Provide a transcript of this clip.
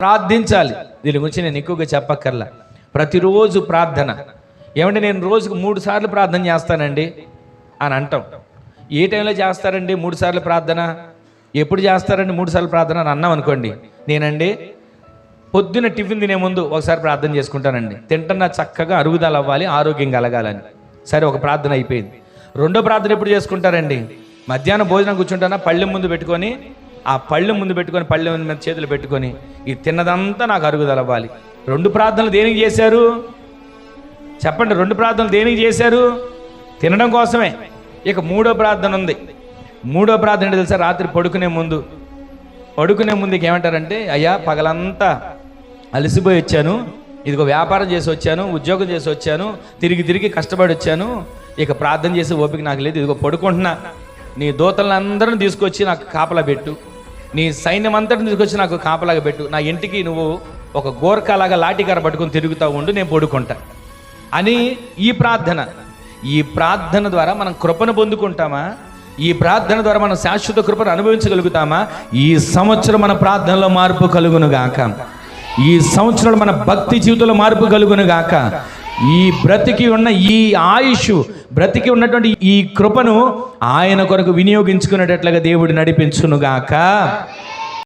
ప్రార్థించాలి. దీని గురించి నేను ఎక్కువగా చెప్పక్కర్లా. ప్రతిరోజు ప్రార్థన. ఏమంటే నేను రోజుకు 3 సార్లు ప్రార్థన చేస్తానండి అని అంటాం. ఏ టైంలో చేస్తారండి 3 సార్లు ప్రార్థన? ఎప్పుడు చేస్తారండి 3 సార్లు ప్రార్థన అని అన్నాం అనుకోండి, నేనండి పొద్దున్న టిఫిన్ తినే ముందు ఒకసారి ప్రార్థన చేసుకుంటానండి. తింటున్నా చక్కగా అరుగుదల అవ్వాలి, ఆరోగ్యం కలగాలని. సరే, ఒక ప్రార్థన అయిపోయింది. రెండో ప్రార్థన ఎప్పుడు చేసుకుంటారండి? మధ్యాహ్నం భోజనం కూర్చుంటానా, పళ్ళెం ముందు పెట్టుకొని, ఆ పళ్ళెం ముందు పెట్టుకొని, పళ్ళెం మీద చేతులు పెట్టుకొని, ఈ తిన్నదంతా నాకు అరుగుదల అవ్వాలి. 2 ప్రార్థనలు దేనికి చేశారు చెప్పండి? 2 ప్రార్థనలు దేనికి చేశారు? తినడం కోసమే. ఇక 3వ ప్రార్థన ఉంది. 3వ ప్రార్థన ఏంటో తెలుసా? రాత్రి పడుకునే ముందు ఇక ఏమంటారంటే, అయ్యా పగలంతా అలసిపోయి వచ్చాను, ఇదిగో వ్యాపారం చేసి వచ్చాను, ఉద్యోగం చేసి వచ్చాను, తిరిగి కష్టపడి వచ్చాను, ఇక ప్రార్థన చేసే ఓపిక నాకు లేదు, ఇదిగో పడుకుంటున్నా, నీ దూతలందరిని తీసుకొచ్చి నాకు కాపలా పెట్టు, నీ సైన్యం అంతటిని తీసుకొచ్చి నాకు కాపలాగా పెట్టు, నా ఇంటికి నువ్వు ఒక గోర్ఖాలాగా లాఠీకర పట్టుకొని తిరుగుతూ ఉండు, నేను పడుకుంటా అని. ఈ ప్రార్థన ద్వారా మనం కృపను పొందుకుంటామా? ఈ ప్రార్థన ద్వారా మనం శాశ్వత కృపను అనుభవించగలుగుతామా? ఈ సంవత్సరం మన ప్రార్థనలో మార్పు కలుగును గాక. ఈ సంవత్సరం మన భక్తి జీవితంలో మార్పు కలుగును గాక. ఈ బ్రతికి ఉన్న ఈ ఆయుష్, బ్రతికి ఉన్నటువంటి ఈ కృపను ఆయన కొరకు వినియోగించుకునేటట్లుగా దేవుడు నడిపించును గాక.